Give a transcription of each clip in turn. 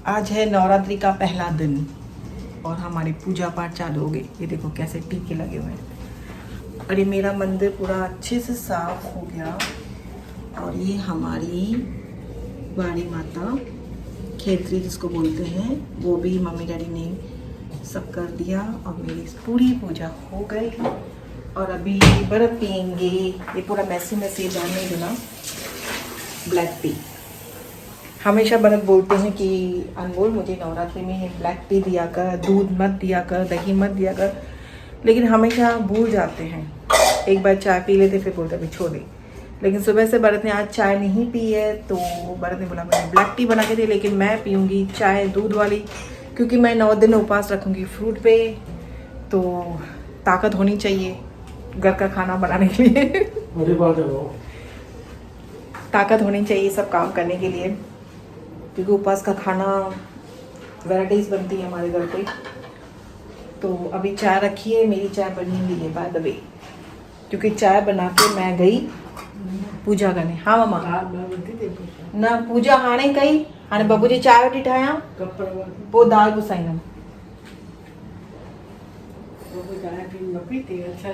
आज है नवरात्रि का पहला दिन और हमारी पूजा पाठ चालू हो गई। ये देखो कैसे टीके लगे हुए हैं और ये मेरा मंदिर पूरा अच्छे से साफ हो गया। और ये हमारी वाणी माता खेतरी जिसको बोलते हैं वो भी मम्मी डैडी ने सब कर दिया और मेरी पूरी पूजा हो गई। और अभी बर्फ़ पियेंगे। ये पूरा मैसी डालने देना ब्लैक टी। हमेशा बरत बोलते हैं कि अनमोल मुझे नवरात्रि में ब्लैक टी दिया कर, दूध मत दिया कर, दही मत दिया कर, लेकिन हमेशा भूल जाते हैं। एक बार चाय पी लेते फिर बोलते अभी छोड़ दे। लेकिन सुबह से बरत ने आज चाय नहीं पी है तो बरत ने बोला मैंने ब्लैक टी बना के दी, लेकिन मैं पीऊँगी चाय दूध वाली क्योंकि मैं 9 दिन उपवास रखूँगी फ्रूट पे। तो ताकत होनी चाहिए घर का खाना बनाने के लिए। अरे बात है वो ताकत होनी चाहिए सब काम करने के लिए क्योंकि उपवास का खाना वैराइटीज़ बनती है हमारे घर पे। तो अभी चाय रखी है, मेरी चाय बनी हुई है बाय द वे, क्योंकि चाय बना के मैं गई पूजा करने। हाँ मम्मा ना पूजा हाणे कई हाणे बबू जी चाय वठी ठाहियां पोइ दाल पुसाईंदमि।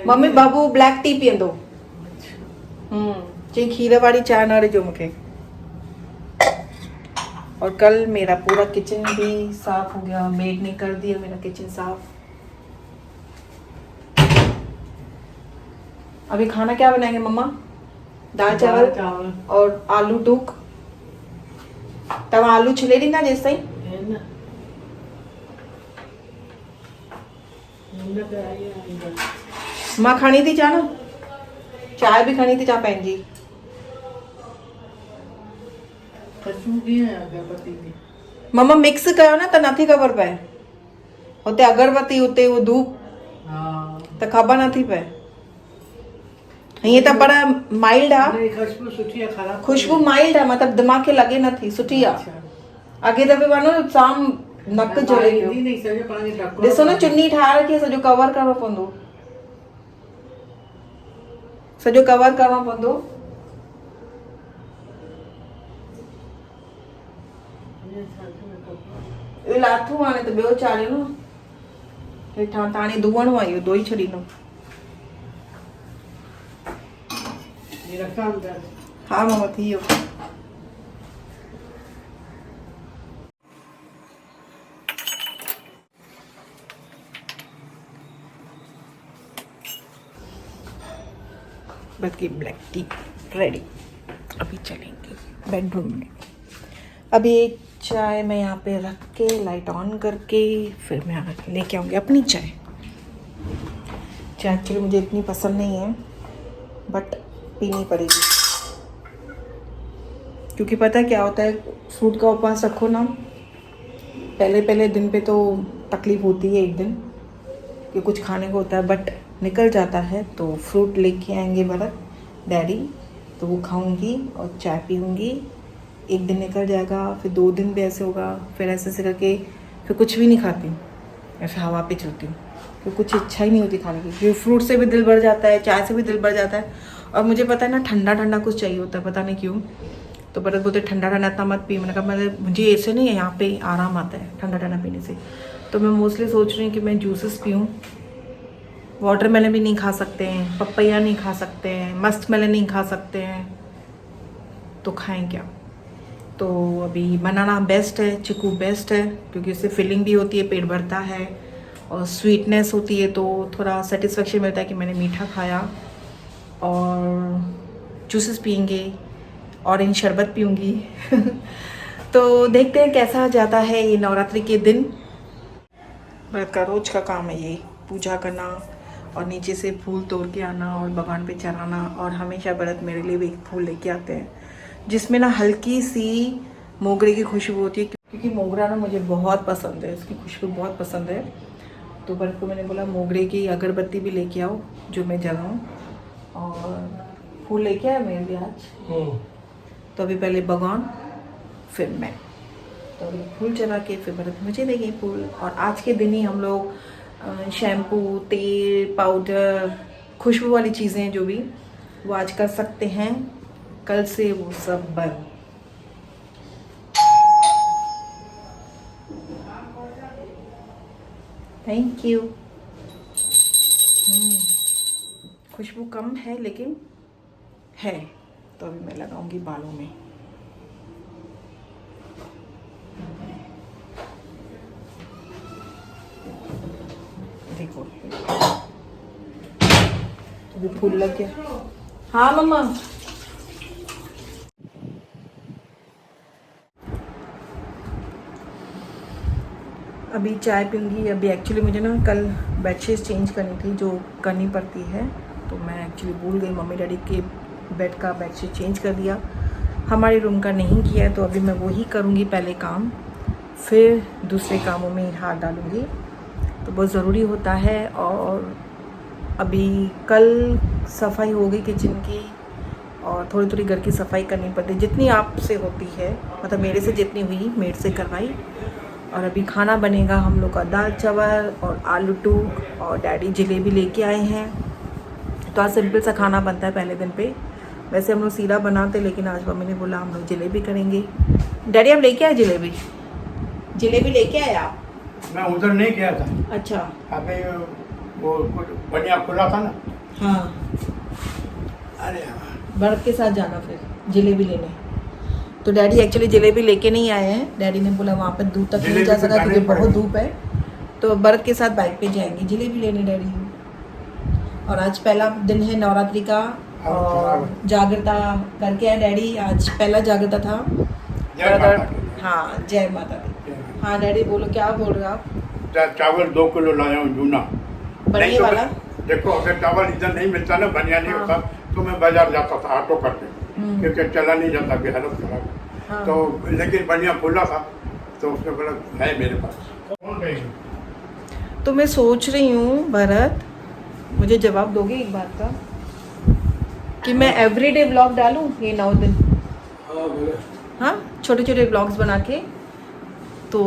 मम्मी बाबू ब्लैक टी पीअंदो। चई खीर वाली चाय न ॾिजो मूंखे। और कल मेरा पूरा किचन भी साफ हो गया, मेड ने कर दिया मेरा किचन साफ। अभी खाना क्या बनाएंगे मम्मा? दाल चावल और आलू टूक। तब आलू छिले ॾींदा जेसि ताईं। मां खणी थी चाह न, चाय बि खणी थी चाह पंहिंजी। मम्मा मिक्स कयो न त नथी ख़बर पए। हुते अगरबत्ती हुते वो धूप त ख़बर नथी पए। हीअं त पर माइल्ड आहे, खुशबू माइल्ड आहे, मतिलबु दिमाग़ खे लॻे नथी, सुठी आहे। अॻे दफ़े वञो साम नक जले पियो। ॾिसो न चुन्नी ठाहे रखी, सॼो कवर करणो पवंदो, सॼो कवर करणो पवंदो। लाथू हाणे त ॿियो चाढ़ियो न हेठां, त हाणे धोअणो आहे, इहो धोई छॾींदमि। हा मम्मा थी वियो। बस की ब्लैक टी रेडी। अभी चलेंगे बेडरूम में। अभी एक चाय मैं यहाँ पे रख के लाइट ऑन करके फिर मैं लेके आऊँगी अपनी चाय। चाय एक्चुअली मुझे इतनी पसंद नहीं है बट पीनी पड़ेगी क्योंकि पता है क्या होता है, फ्रूट का उपवास रखो ना, पहले दिन पे तो तकलीफ होती है एक दिन कि कुछ खाने को होता है, बट निकल जाता है। तो फ्रूट लेके आएंगे भरत डैडी, तो वो खाऊंगी और चाय पीऊँगी। एक दिन निकल जाएगा, फिर 2 दिन भी ऐसे होगा, फिर ऐसे करके फिर कुछ भी नहीं खाती हूँ, ऐसे हवा पे चलती हूँ। तो कुछ इच्छा ही नहीं होती खाने की, क्योंकि फ्रूट से भी दिल भर जाता है, चाय से भी दिल भर जाता है। और मुझे पता है ना ठंडा ठंडा कुछ चाहिए होता है, पता नहीं क्यों। तो बरत बोलते ठंडा ठंडा इतना मत पी। मैंने कहा मुझे ऐसे नहीं है, यहाँ पे आराम आता है ठंडा ठंडा पीने से। तो मैं मोस्टली सोच रही हूँ कि मैं जूसेस पीऊँ। वाटरमेलन भी नहीं खा सकते हैं, पपैया नहीं खा सकते हैं, मस्क मेलन नहीं खा सकते हैं, तो खाएं क्या? तो अभी बनाना बेस्ट है, चिकू बेस्ट है क्योंकि उससे फिलिंग भी होती है, पेट भरता है और स्वीटनेस होती है, तो थोड़ा सेटिस्फेक्शन मिलता है कि मैंने मीठा खाया। और जूसेस पियेंगे, ऑरेंज शरबत पीऊँगी। तो देखते हैं कैसा जाता है ये नवरात्रि के दिन। व्रत का रोज का काम है ये, पूजा करना और नीचे से फूल तोड़ के आना और भगवान पे चढ़ाना। और हमेशा व्रत मेरे लिए भी एक फूल लेके आते हैं जिसमें ना हल्की सी मोगरे की खुशबू होती है, क्योंकि मोगरा ना मुझे बहुत पसंद है, उसकी खुशबू बहुत पसंद है। तो व्रत को मैंने बोला मोगरे की अगरबत्ती भी लेके आओ जो मैं जलाऊँ, और फूल लेके आया मेरे लिए आज। तो अभी पहले भगवान फिर मैं, तो अभी फूल चला के फिर व्रत मुझे देंगे फूल। और आज के दिन ही हम लोग शैम्पू, तेल, पाउडर, खुशबू वाली चीज़ें जो भी वो आज कर सकते हैं, कल से वो सब बंद। Thank you. खुशबू कम है लेकिन है, तो अभी मैं लगाऊंगी बालों में। देखो अभी फूल लग गया। हाँ मम्मा। अभी चाय पीऊँगी। अभी एक्चुअली मुझे ना कल बेडशीट चेंज करनी थी, जो करनी पड़ती है, तो मैं एक्चुअली भूल गई। मम्मी डैडी के बेड का बेडशीट चेंज कर दिया, हमारे रूम का नहीं किया, तो अभी मैं वही करूँगी पहले काम, फिर दूसरे कामों में हाथ डालूँगी। तो बहुत ज़रूरी होता है। और अभी कल सफाई हो गई किचन की, और थोड़ी थोड़ी घर की सफाई करनी पड़ती, जितनी आपसे होती है, मतलब मेरे से जितनी हुई मेड से करवाई। और अभी खाना बनेगा हम लोग का दाल चावल और आलू टूक, और डैडी जलेबी लेके आए हैं। तो आज सिंपल सा खाना बनता है पहले दिन पे। वैसे हम लोग सीधा बनाते, लेकिन आज मम्मी ने बोला हम लोग जलेबी करेंगे। डैडी आप लेके आए जलेबी? जलेबी लेके आए आप? मैं उधर नहीं गया था। अच्छा। अभी वो कुछ बढ़िया खुला था ना। हाँ, अरे बर्फ के साथ जाना फिर जलेबी लेने। तो डैडी एक्चुअली जलेबी लेके नहीं आए हैं। डैडी ने बोला वहाँ पर धूप तक नहीं जा सका क्योंकि बहुत धूप है, तो बर्फ के साथ बाइक पे जाएंगे जलेबी लेने डैडी। और आज पहला दिन है नवरात्रि का, और जागृता करके आए डैडी। आज पहला जागृता था। हाँ, जय माता दी। हाँ डैडी बोलो, क्या बोल रहे हो आप? चावल 2 किलो लाया हूँ जूना, बढ़िया वाला। देखो अगर चावल इधर नहीं मिलता ना, बढ़िया नहीं होता, तो मैं बाजार जाता था ऑटो करके, क्योंकि चला नहीं जाता, कि हालत खराब है। तो लेकिन बढ़िया फूला था, तो उसने बोला है मेरे पास। कौन गई? तो मैं सोच रही हूँ भरत, मुझे जवाब दोगे एक बात का, कि मैं एवरीडे ब्लॉग डालूँ ये 9 दिन? हाँ, छोटे छोटे ब्लॉग्स बना के। तो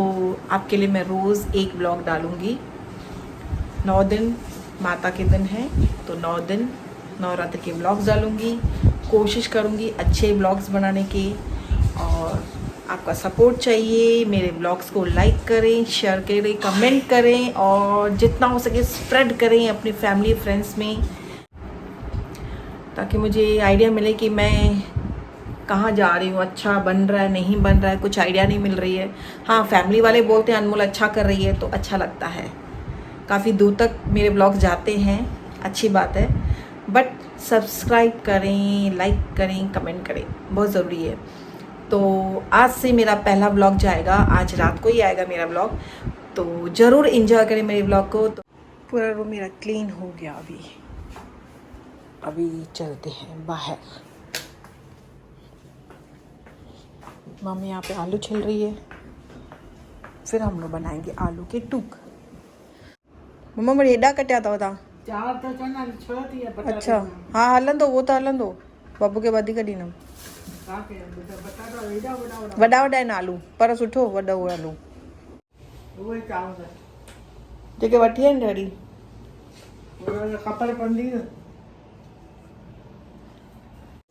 आपके लिए मैं रोज़ एक ब्लॉग डालूँगी। 9 दिन माता के दिन है, तो 9 दिन नवरात्रि के ब्लॉग्स डालूँगी। कोशिश करूँगी अच्छे ब्लॉग्स बनाने की, और आपका सपोर्ट चाहिए। मेरे ब्लॉग्स को लाइक करें, शेयर करें, कमेंट करें, और जितना हो सके स्प्रेड करें अपनी फैमिली फ्रेंड्स में, ताकि मुझे आइडिया मिले कि मैं कहाँ जा रही हूँ, अच्छा बन रहा है नहीं बन रहा है, कुछ आइडिया नहीं मिल रही है। हाँ, फैमिली वाले बोलते हैं अनमोल अच्छा कर रही है, तो अच्छा लगता है। काफ़ी दूर तक मेरे ब्लॉग्स जाते हैं, अच्छी बात है, बट सब्सक्राइब करें, लाइक करें, कमेंट करें, बहुत ज़रूरी है। तो आज से मेरा पहला ब्लॉग जाएगा, आज रात को ही आएगा मेरा ब्लॉग, तो ज़रूर एंजॉय करें मेरे ब्लॉग को। तो पूरा रूम मेरा क्लीन हो गया। अभी चलते हैं बाहर। मम्मी यहाँ पे आलू छिल रही है, फिर हम लोग बनाएंगे आलू के टूक। मम्मा मुझे एॾा कटिया अथव तव्हां? अच्छा, हाँ हलंदो, वो तो हलंदो, बबू खे वधीक ॾींदमि। वॾा वॾा आहिनि आलू, पर सुठो वॾो आलू जेके वठी आहिनि डैडी।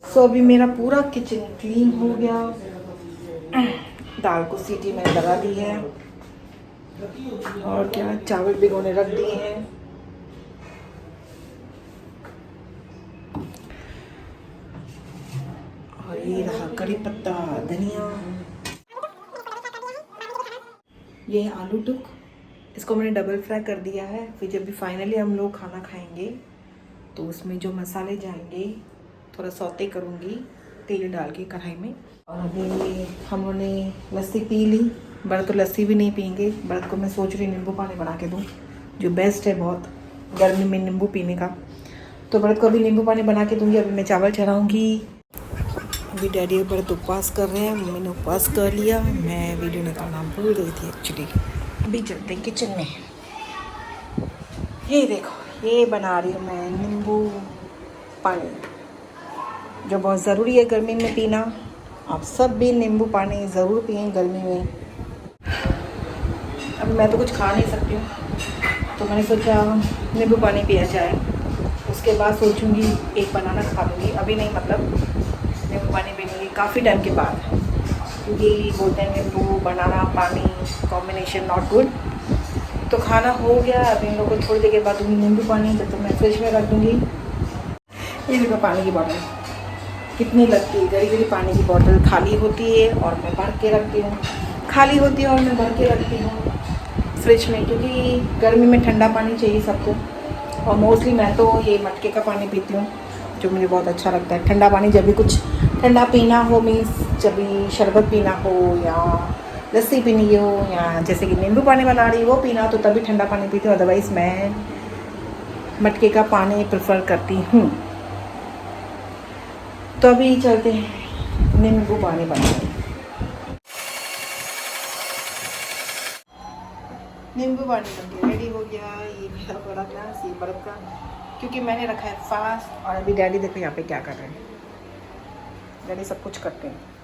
सो अभी मेरा पूरा किचन क्लीन हो गया। दाल को सीटी मैंने लगा दी है, और क्या चावल भिगोने रख दिए हैं। और ये रहा करी पत्ता, धनिया। ये है आलू टुक, इसको मैंने डबल फ्राई कर दिया है। फिर जब भी फाइनली हम लोग खाना खाएंगे, तो उसमें जो मसाले जाएंगे, थोड़ा सौते करूँगी तेल डाल के कढ़ाई में। और अभी हम लोगों ने लस्सी पी ली। भरत तो लस्सी भी नहीं पियेंगे। भरत को मैं सोच रही नींबू पानी बना के दूँ, जो बेस्ट है बहुत गर्मी में नींबू पीने का। तो भरत को अभी नींबू पानी बना के दूँगी। अभी मैं चावल चढ़ाऊँगी। अभी डैडी और भरत उपवास कर रहे हैं, मम्मी ने उपवास कर लिया। मैं वीडियो निकालना भूल गई थी एक्चुअली। अभी चलते हैं किचन में। ये देखो, ये बना रही हूँ मैं नींबू पानी, जो बहुत ज़रूरी है गर्मी में पीना। आप सब भी नींबू पानी ज़रूर पिएं गर्मी में। अब मैं तो कुछ खा नहीं सकती हूँ, तो मैंने सोचा नींबू पानी पिया जाए। उसके बाद सोचूंगी एक बनाना खा लूँगी। अभी नहीं, मतलब नींबू पानी पीऊँगी काफ़ी टाइम के बाद, क्योंकि बोलते हैं नींबू बनाना पानी कॉम्बिनेशन नॉट गुड। तो खाना हो गया। अभी इन लोगों को थोड़ी देर के बाद नींबू पानी जब तक मैं फ्रिज में रख दूँगी। ये देखो पानी की बॉटल कितनी लगती है, गरी गरी पानी की बॉटल खाली होती है और मैं भर के रखती हूँ, खाली होती है और मैं भर के रखती हूँ फ्रिज में, क्योंकि गर्मी में ठंडा पानी चाहिए सबको। और मोस्टली मैं तो ये मटके का पानी पीती हूँ, जो मुझे बहुत अच्छा लगता है। ठंडा पानी जब भी कुछ ठंडा पीना हो, मीन्स जब भी शरबत पीना हो या लस्सी पीनी हो या जैसे कि नींबू पानी बना रही वो पीना, तो तभी ठंडा पानी पीती हूँ। अदरवाइज़ मैं मटके का पानी प्रेफर करती हूँ। तो अभी चलते हैं नींबू पानी बनाने। नींबू पानी बनके रेडी हो गया। ये मेरा बड़ा ग्लास, ये बर्फ़ का, क्योंकि मैंने रखा है फास्ट। और अभी डैडी देखो यहाँ पे क्या कर रहे हैं। डैडी सब कुछ करते हैं।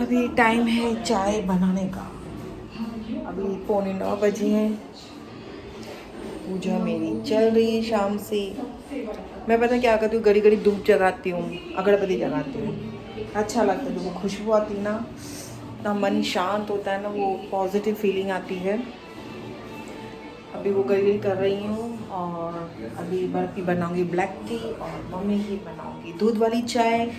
अभी टाइम है चाय बनाने का। अभी 8:45 बजे हैं। पूजा मेरी चल रही है शाम से। मैं पता क्या करती हूँ, घड़ी घड़ी धूप जगाती हूँ, अगरबत्ती जगाती हूँ। अच्छा लगता है, जो वो खुशबू आती है ना मन शांत होता है ना, वो पॉजिटिव फीलिंग आती है। अभी वो घड़ी कर रही हूँ। और अभी बर्फ़ी बनाऊँगी ब्लैक टी, और मम्मी की बनाऊँगी दूध वाली चाय।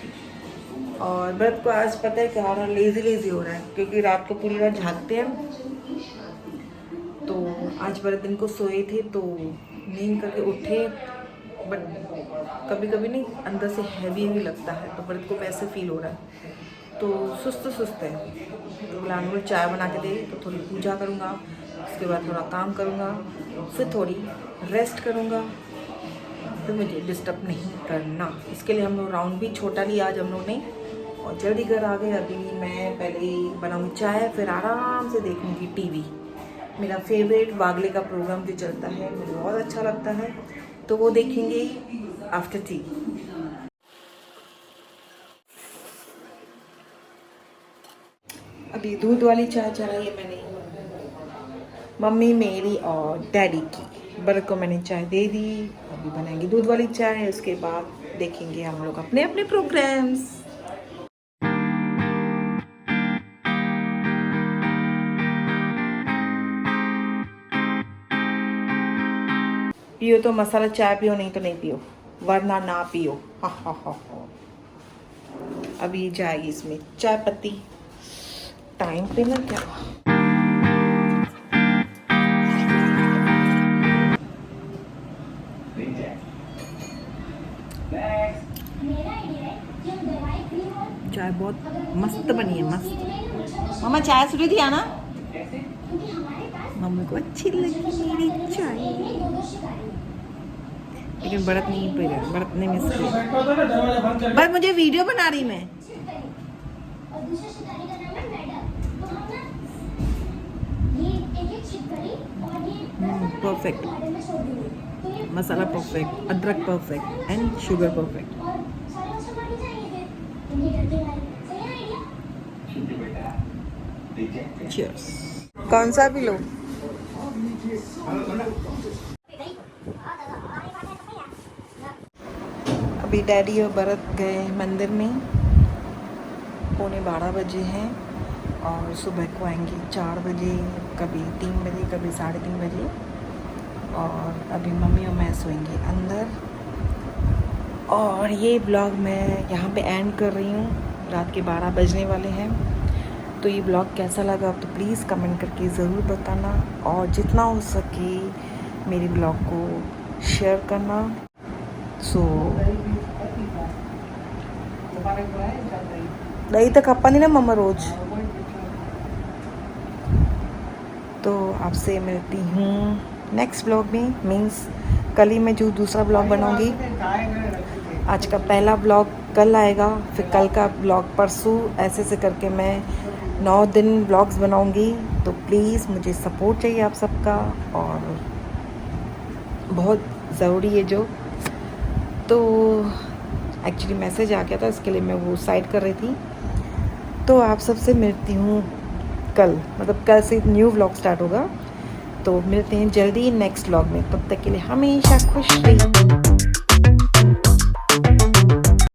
और बर्फ़ को आज पता है क्या हो रहा है, लेज़ी हो रहा है, क्योंकि रात को पूरी रात जागते हैं। तो आज बड़े दिन को सोए थे तो नींद करके उठे, बट कभी कभी नहीं अंदर से हैवी लगता है, तो बड़े को वैसे फील हो रहा है, तो सुस्त है। तो बोला अनमोल चाय बना के दे, तो थोड़ी पूजा करूँगा, उसके बाद थोड़ा काम करूँगा, फिर थोड़ी रेस्ट करूँगा, फिर मुझे डिस्टर्ब नहीं करना। इसके लिए हम लोग राउंड भी छोटा लिया आज हम लोग ने, और जल्दी घर आ गए। अभी मैं पहले बनाऊँगी चाय, फिर आराम से देखूँगी टीवी। मेरा फेवरेट वागले का प्रोग्राम जो चलता है, मुझे बहुत अच्छा लगता है, तो वो देखेंगे आफ्टर टी। अभी दूध वाली चाय चलाई है मैंने, मम्मी मेरी और डैडी की। बर्फ़ को मैंने चाय दे दी। अभी बनाएंगे दूध वाली चाय, उसके बाद देखेंगे हम लोग अपने अपने प्रोग्राम्स। पियो तो मसाला चाय पियो, नहीं तो नहीं पियो, वरना ना पियो। हा। अभी जाएगी इसमें चाय पत्ती। टाइम पे ना क्या चाय बहुत मस्त बनी है, मस्त। मामा चाय सुनी थी आना, मम्मी को अच्छी लगी मेरी चाय, लेकिन बर्फ नहीं पी रहा, बर्फ नहीं मिस की। बस मुझे वीडियो बना रही मैं। परफेक्ट मसाला, परफेक्ट अदरक, perfect and sugar perfect. Cheers. कौन सा भी लो। अभी डैडी और भरत गए मंदिर में, 11:15 बजे हैं, और सुबह को आएंगे 4 बजे, कभी 3 बजे, कभी 3:30 बजे। और अभी मम्मी और मैं सोएंगे अंदर। और ये ब्लॉग मैं यहाँ पे एंड कर रही हूँ, रात के 12 बजने वाले हैं। तो ये ब्लॉग कैसा लगा तो प्लीज़ कमेंट करके ज़रूर बताना, और जितना हो सके मेरे ब्लॉग को शेयर करना। दही तक अपा नहीं ना मम्मा रोज। तो आपसे मिलती हूँ नेक्स्ट ब्लॉग में, मीन्स कल ही मैं जो दूसरा ब्लॉग बनाऊँगी। आज का पहला ब्लॉग कल आएगा, फिर कल का ब्लॉग परसों, ऐसे करके मैं 9 दिन ब्लॉग्स बनाऊँगी। तो प्लीज़ मुझे सपोर्ट चाहिए आप सबका, और बहुत ज़रूरी है जो। तो एक्चुअली मैसेज आ गया था, इसके लिए मैं वो साइड कर रही थी। तो आप सबसे मिलती हूँ कल, मतलब कल से न्यू व्लॉग स्टार्ट होगा। तो मिलते हैं जल्दी नेक्स्ट व्लॉग में, तब तक के लिए हमेशा खुश रहिए।